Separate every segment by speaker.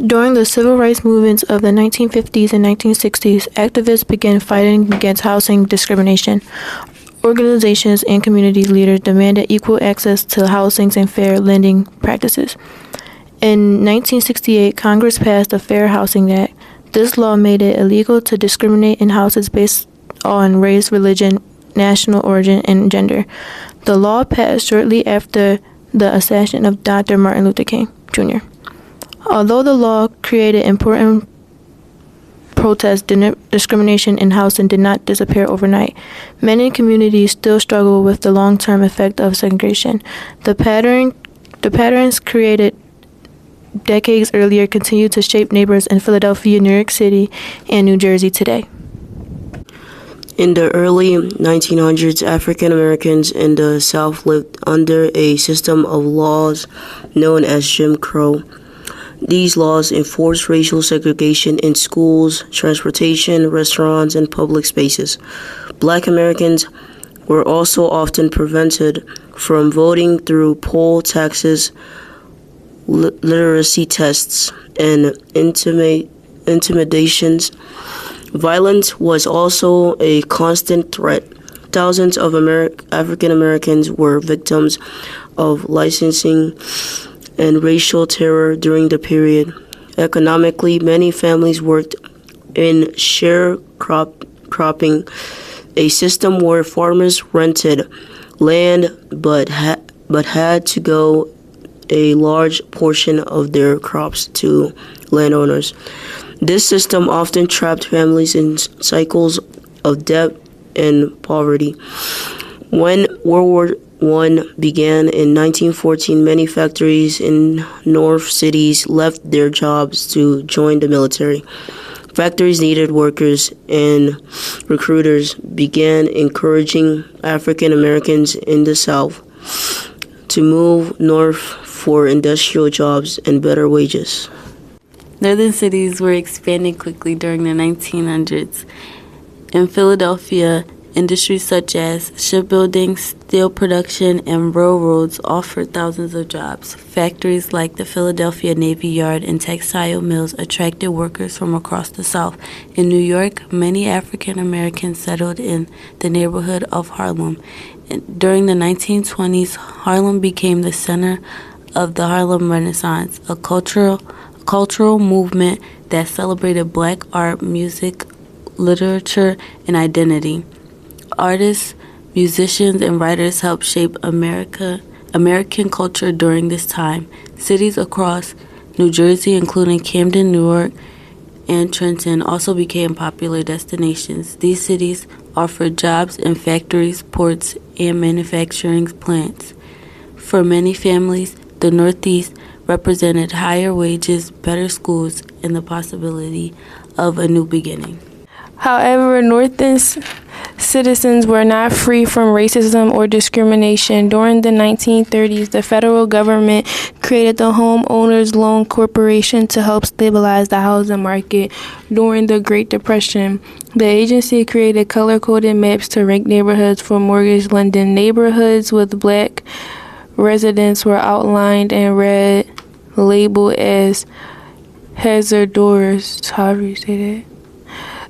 Speaker 1: During the civil rights movements of the 1950s and 1960s, activists began fighting against housing discrimination. Organizations and community leaders demanded equal access to housing and fair lending practices. In 1968, Congress passed the Fair Housing Act. This law made it illegal to discriminate in houses based on race, religion, national origin, and gender. The law passed shortly after the assassination of Dr. Martin Luther King, Jr. Although the law created important protests, discrimination in housing did not disappear overnight. Many communities still struggle with the long-term effect of segregation. The patterns created decades earlier continue to shape neighborhoods in Philadelphia, New York City, and New Jersey today.
Speaker 2: In the early 1900s, African Americans in the South lived under a system of laws known as Jim Crow. These laws enforced racial segregation in schools, transportation, restaurants, and public spaces. Black Americans were also often prevented from voting through poll taxes, literacy tests, and intimidations. Violence was also a constant threat. Thousands of African Americans were victims of licensing and racial terror during the period. Economically, many families worked in sharecropping, a system where farmers rented land but had to go a large portion of their crops to landowners. This system often trapped families in cycles of debt and poverty. When World War I began in 1914, many factories in North cities left their jobs to join the military. Factories needed workers, and recruiters began encouraging African Americans in the South to move north for industrial jobs and better wages.
Speaker 3: Northern cities were expanding quickly during the 1900s. In Philadelphia, industries such as shipbuilding, steel production, and railroads offered thousands of jobs. Factories like the Philadelphia Navy Yard and textile mills attracted workers from across the South. In New York, many African Americans settled in the neighborhood of Harlem. During the 1920s, Harlem became the center of the Harlem Renaissance, a cultural movement that celebrated Black art, music, literature, and identity. Artists, musicians, and writers helped shape American culture during this time. Cities across New Jersey, including Camden, Newark, and Trenton, also became popular destinations. These cities offered jobs in factories, ports, and manufacturing plants. For many families, the Northeast represented higher wages, better schools, and the possibility of a new beginning.
Speaker 4: However, Northern citizens were not free from racism or discrimination. During the 1930s, the federal government created the Homeowners Loan Corporation to help stabilize the housing market. During the Great Depression, the agency created color-coded maps to rank neighborhoods for mortgage lending. Neighborhoods with Black residents were outlined in red, labeled as hazardous, however you say that.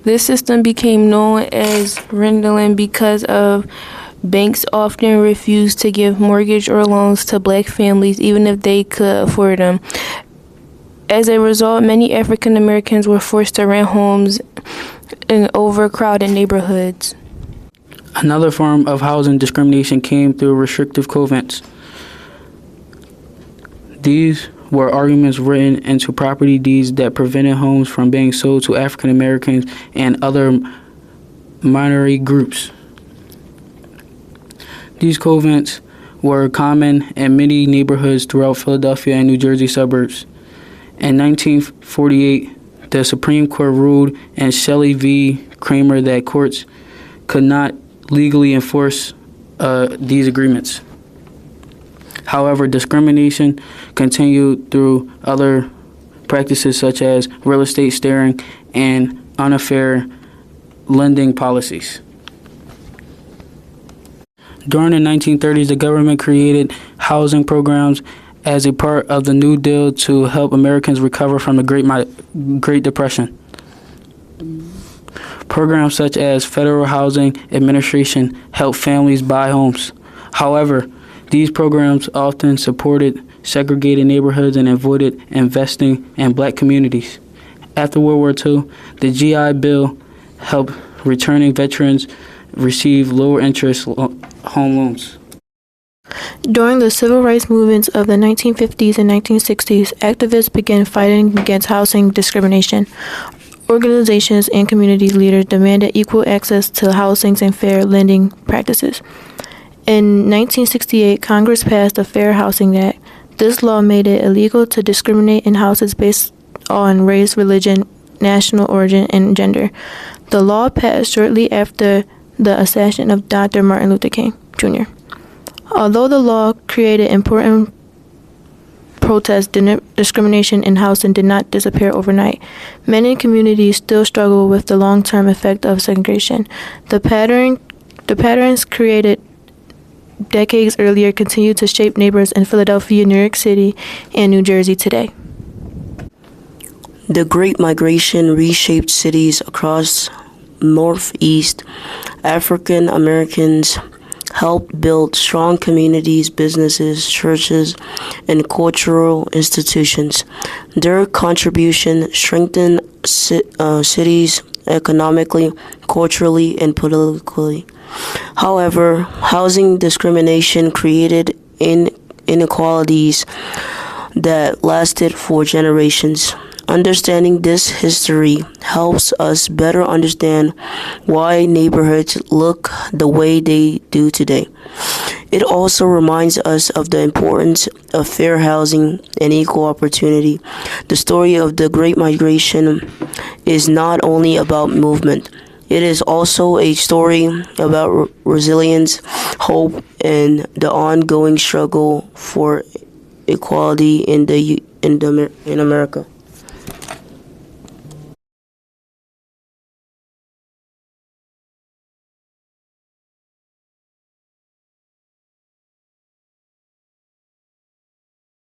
Speaker 4: This system became known as rendering because of banks often refused to give mortgage or loans to Black families even if they could afford them. As a result, many African Americans were forced to rent homes in overcrowded neighborhoods.
Speaker 5: Another form of housing discrimination came through restrictive covenants. These were arguments written into property deeds that prevented homes from being sold to African Americans and other minority groups. These covenants were common in many neighborhoods throughout Philadelphia and New Jersey suburbs. In 1948, the Supreme Court ruled in Shelley v. Kramer that courts could not legally enforce these agreements. However, discrimination continued through other practices such as real estate steering and unfair lending policies. During the 1930s, the government created housing programs as a part of the New Deal to help Americans recover from the Great Depression. Programs such as Federal Housing Administration help families buy homes. However, these programs often supported segregated neighborhoods and avoided investing in black communities. After World War II, the GI Bill helped returning veterans receive lower interest home loans.
Speaker 1: During the civil rights movements of the 1950s and 1960s, activists began fighting against housing discrimination. Organizations and community leaders demanded equal access to housing and fair lending practices. In 1968, Congress passed the Fair Housing Act. This law made it illegal to discriminate in houses based on race, religion, national origin, and gender. The law passed shortly after the assassination of Dr. Martin Luther King, Jr. Although the law created important protests, discrimination in housing did not disappear overnight. Many communities still struggle with the long-term effect of segregation. The patterns created decades earlier continue to shape neighborhoods in Philadelphia, New York City, and New Jersey today.
Speaker 2: The Great Migration reshaped cities across Northeast. African Americans helped build strong communities, businesses, churches, and cultural institutions. Their contribution strengthened cities economically, culturally, and politically. However, housing discrimination created inequalities that lasted for generations. Understanding this history helps us better understand why neighborhoods look the way they do today. It also reminds us of the importance of fair housing and equal opportunity. The story of the Great Migration is not only about movement. It is also a story about resilience, hope, and the ongoing struggle for equality in America.